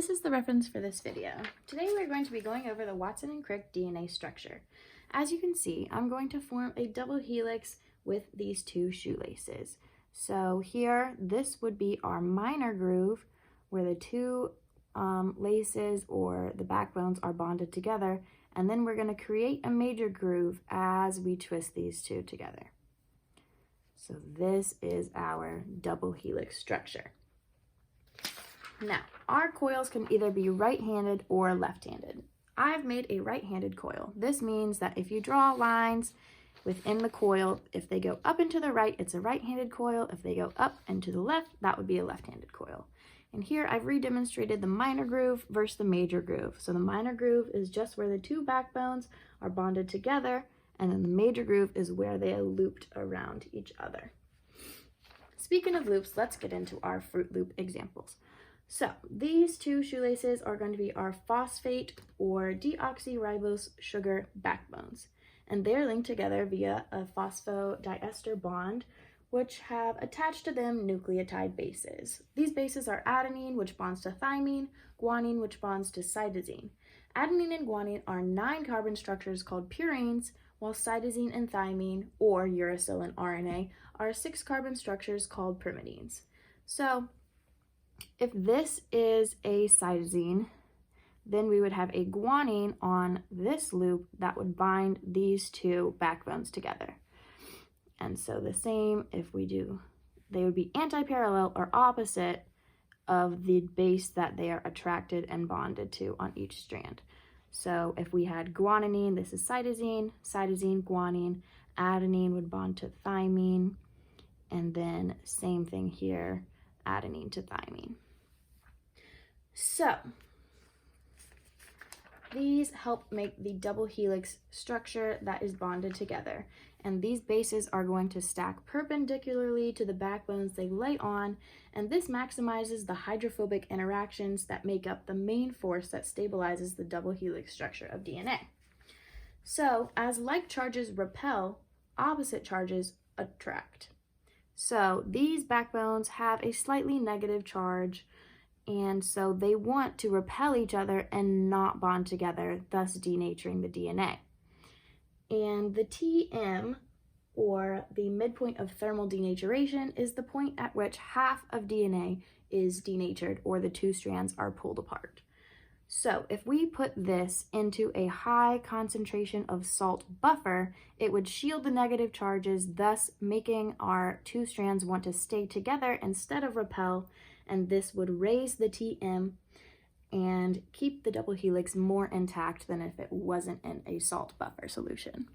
this is the reference for this video. Today we're going to be going over the Watson and Crick DNA structure. As you can see, I'm going to form a double helix with these two shoelaces. So here, this would be our minor groove where the two laces or the backbones are bonded together, and then we're going to create a major groove as we twist these two together. So this is our double helix structure. Now, our coils can either be right-handed or left-handed. I've made a right-handed coil. This means that if you draw lines within the coil, if they go up and to the right, it's a right-handed coil. If they go up and to the left, that would be a left-handed coil. And here I've redemonstrated the minor groove versus the major groove. So the minor groove is just where the two backbones are bonded together, and then the major groove is where they are looped around each other. Speaking of loops, let's get into our Fruit Loop examples. So these two shoelaces are going to be our phosphate or deoxyribose sugar backbones, and they're linked together via a phosphodiester bond, which have attached to them nucleotide bases. These bases are adenine, which bonds to thymine, guanine, which bonds to cytosine. Adenine and guanine are 9-carbon structures called purines, while cytosine and thymine, or uracil and RNA, are 6-carbon structures called pyrimidines. So if this is a cytosine, then we would have a guanine on this loop that would bind these two backbones together. And so the same if we do, they would be anti-parallel or opposite of the base that they are attracted and bonded to on each strand. So if we had guanine, this is cytosine, cytosine, guanine, adenine would bond to thymine, and then same thing here, adenine to thymine. So these help make the double helix structure that is bonded together, and these bases are going to stack perpendicularly to the backbones they lay on, and this maximizes the hydrophobic interactions that make up the main force that stabilizes the double helix structure of DNA. So as like charges repel, opposite charges attract. So these backbones have a slightly negative charge, and so they want to repel each other and not bond together, thus denaturing the DNA. And the TM, or the midpoint of thermal denaturation, is the point at which half of DNA is denatured, or the two strands are pulled apart. So if we put this into a high concentration of salt buffer, it would shield the negative charges, thus making our two strands want to stay together instead of repel, and this would raise the TM and keep the double helix more intact than if it wasn't in a salt buffer solution.